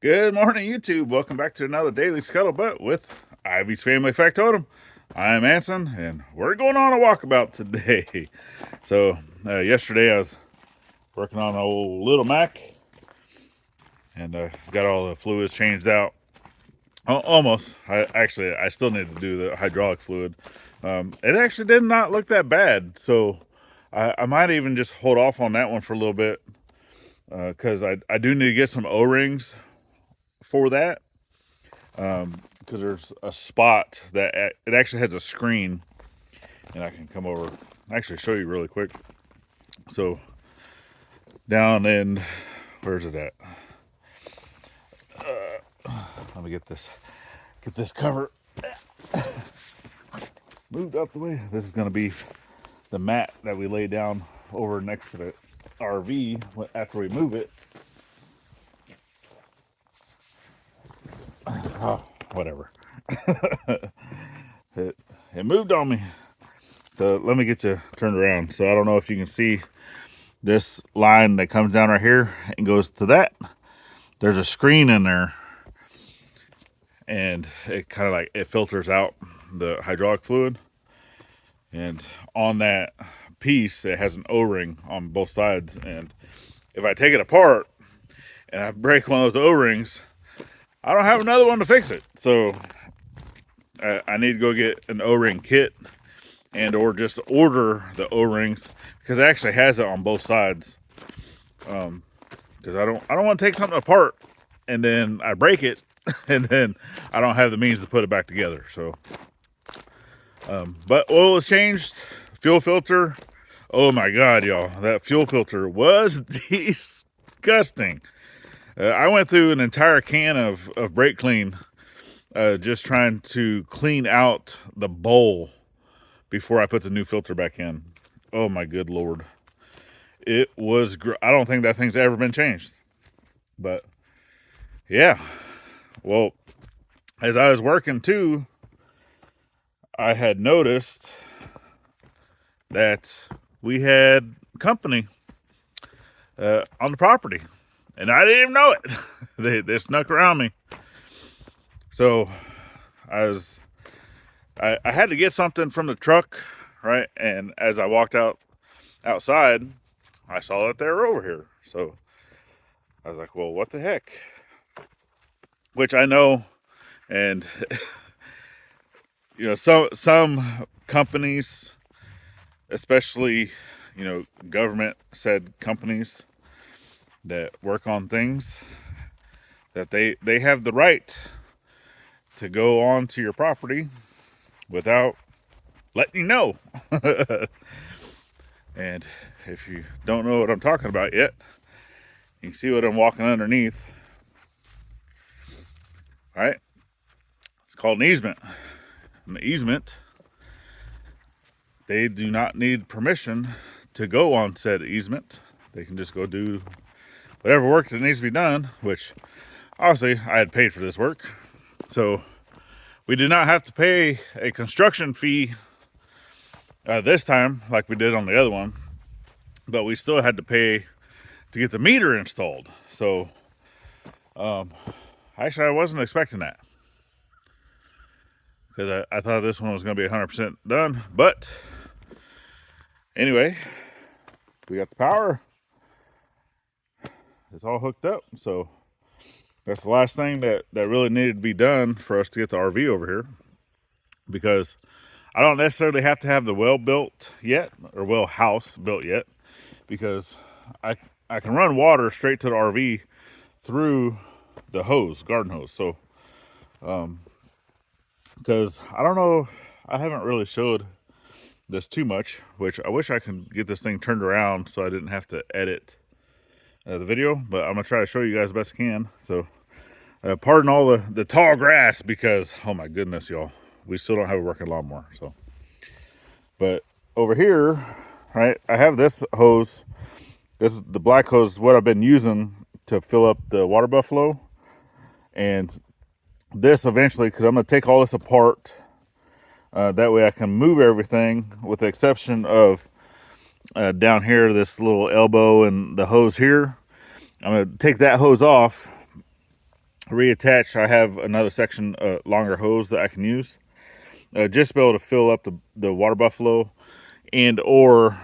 Good morning, YouTube. Welcome back to another Daily Scuttlebutt with Ivy's Family Factotum. I'm Anson, and we're going on a walkabout today. So, yesterday I was working on an old little Mac, and got all the fluids changed out. Almost. I still need to do the hydraulic fluid. It actually did not look that bad, so I might even just hold off on that one for a little bit, because I do need to get some O-rings for that. Because there's a spot that it actually has a screen, and I can come over actually show you really quick. So down in, where's it at? Let me get this cover moved out the way. This is going to be the mat that we lay down over next to the RV after we move it. Oh, whatever. it moved on me. So let me get you turned around. So I don't know if you can see this line that comes down right here and goes to that. There's a screen in there, and it kind of like it filters out the hydraulic fluid. And on that piece, it has an O-ring on both sides. And if I take it apart and I break one of those O-rings, I don't have another one to fix it. So I need to go get an O-ring kit, and or just order the O-rings, because it actually has it on both sides. Because I don't want to take something apart and then I break it and then I don't have the means to put it back together. So but oil was changed, fuel filter. Oh my god, y'all, that fuel filter was disgusting. I went through an entire can of brake clean, just trying to clean out the bowl before I put the new filter back in. Oh my good lord. It was, I don't think that thing's ever been changed. But yeah, well, as I was working too, I had noticed that we had company on the property, and I didn't even know it. They snuck around me. So I had to get something from the truck, right? And as I walked outside, I saw that they were over here. So I was like, well, what the heck? Which I know, and you know, some companies, especially, you know, government said companies that work on things, that they have the right to go onto your property without letting you know. And if you don't know what I'm talking about yet, you can see what I'm walking underneath. All right, it's called an easement. An easement, they do not need permission to go on said easement. They can just go do whatever work that needs to be done, which obviously I had paid for this work. So we did not have to pay a construction fee this time like we did on the other one, but we still had to pay to get the meter installed. So actually I wasn't expecting that, because I thought this one was going to be 100% done. But anyway, we got the power. It's all hooked up. So that's the last thing that really needed to be done for us to get the RV over here, because I don't necessarily have to have the well built yet, or well house built yet, because I can run water straight to the RV through the hose, garden hose. So because I don't know, I haven't really showed this too much, which I wish I could get this thing turned around so I didn't have to edit the video, but I'm gonna try to show you guys the best I can. So pardon all the tall grass, because oh my goodness, y'all, we still don't have a working lawnmower. So, but over here, right, I have this hose. This is the black hose, what I've been using to fill up the water buffalo. And this eventually, because I'm going to take all this apart, that way I can move everything, with the exception of down here, this little elbow and the hose here. I'm going to take that hose off reattached, I have another section, longer hose that I can use. Just to be able to fill up the water buffalo, and or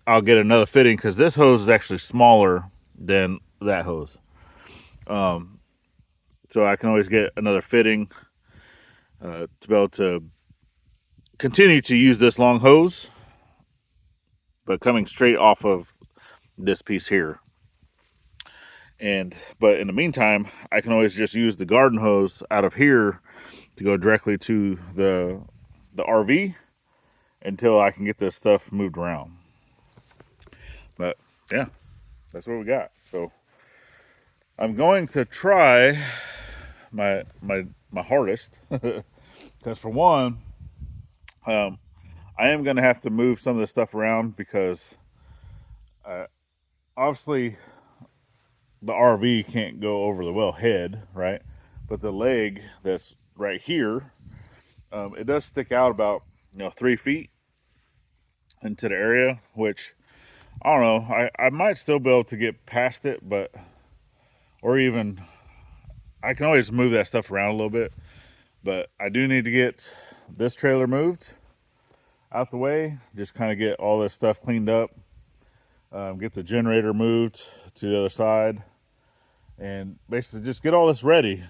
I'll get another fitting because this hose is actually smaller than that hose. So I can always get another fitting to be able to continue to use this long hose, but coming straight off of this piece here. But in the meantime, I can always just use the garden hose out of here to go directly to the RV until I can get this stuff moved around. But yeah, that's what we got. So I'm going to try my hardest because for one, I am going to have to move some of this stuff around because obviously the RV can't go over the wellhead, right? But the leg that's right here, it does stick out about 3 feet into the area, which I don't know. I might still be able to get past it, but or even I can always move that stuff around a little bit. But I do need to get this trailer moved out the way, just kind of get all this stuff cleaned up, get the generator moved to the other side, and basically just get all this ready,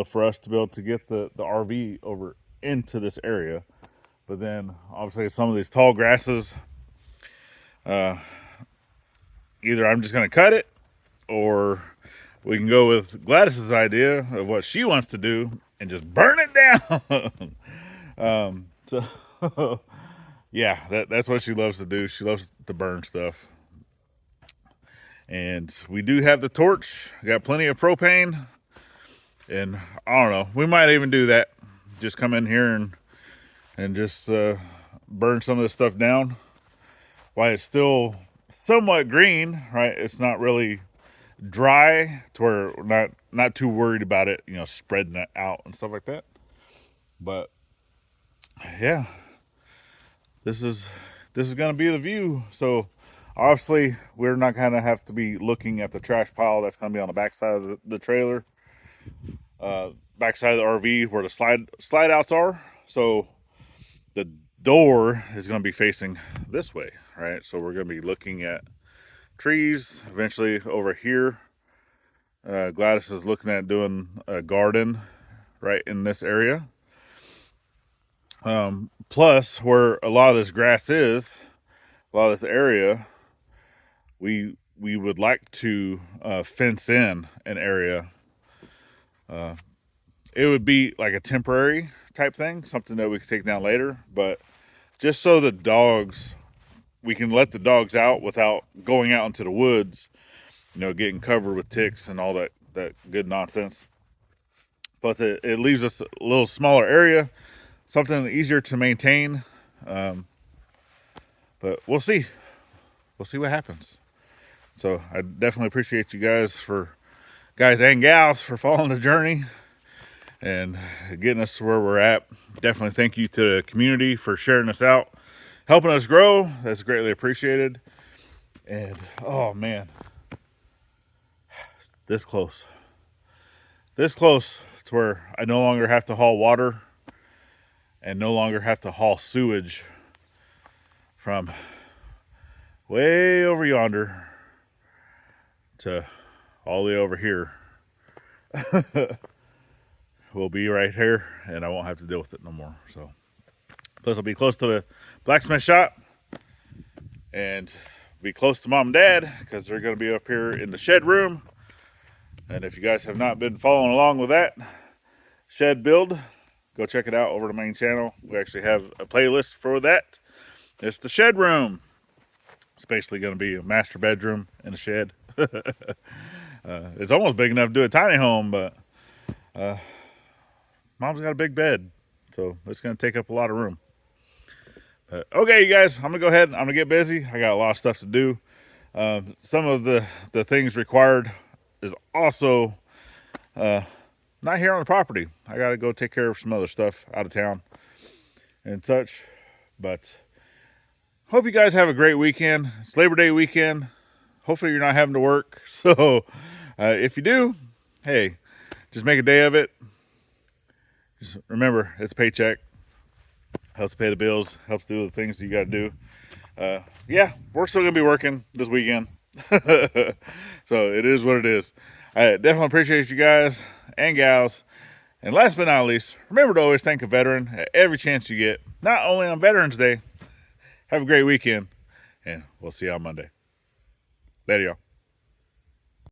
for us to be able to get the RV over into this area. But then obviously some of these tall grasses, either I'm just going to cut it, or we can go with Gladys's idea of what she wants to do and just burn it down. So yeah, that's what she loves to do. She loves to burn stuff. And we do have the torch. We got plenty of propane. And I don't know, we might even do that. Just come in here and just burn some of this stuff down while it's still somewhat green, right? It's not really dry to where we're not too worried about it, spreading it out and stuff like that. But yeah, this is going to be the view. So obviously we're not going to have to be looking at the trash pile that's going to be on the backside of the trailer, backside of the RV where the slide outs are. So the door is going to be facing this way, right? So we're going to be looking at trees eventually over here. Gladys is looking at doing a garden right in this area. Plus, where a lot of this grass is, a lot of this area, we would like to fence in an area. It would be like a temporary type thing, something that we could take down later, but just so we can let the dogs out without going out into the woods, getting covered with ticks and all that good nonsense. Plus it leaves us a little smaller area, something easier to maintain. But we'll see what happens. So I definitely appreciate you guys and gals for following the journey and getting us to where we're at. Definitely thank you to the community for sharing us out, helping us grow. That's greatly appreciated. And oh man, this close to where I no longer have to haul water and no longer have to haul sewage from way over yonder to all the way over here. We'll be right here and I won't have to deal with it no more. So plus I'll be close to the blacksmith shop and be close to mom and dad because they're going to be up here in the shed room. And if you guys have not been following along with that shed build, go check it out over the main channel. We actually have a playlist for that. It's the shed room. It's basically going to be a master bedroom in a shed. It's almost big enough to do a tiny home, but mom's got a big bed, so it's going to take up a lot of room. Okay, you guys, I'm going to go ahead. I'm going to get busy. I got a lot of stuff to do. Some of the things required is also not here on the property. I got to go take care of some other stuff out of town and such. But hope you guys have a great weekend. It's Labor Day weekend. Hopefully you're not having to work. So if you do, hey, just make a day of it. Just remember, it's a paycheck. Helps pay the bills, helps do the things you got to do. Yeah, we're still going to be working this weekend. So it is what it is. I definitely appreciate you guys and gals. And last but not least, remember to always thank a veteran at every chance you get, not only on Veterans Day. Have a great weekend, and we'll see you on Monday. Later, y'all.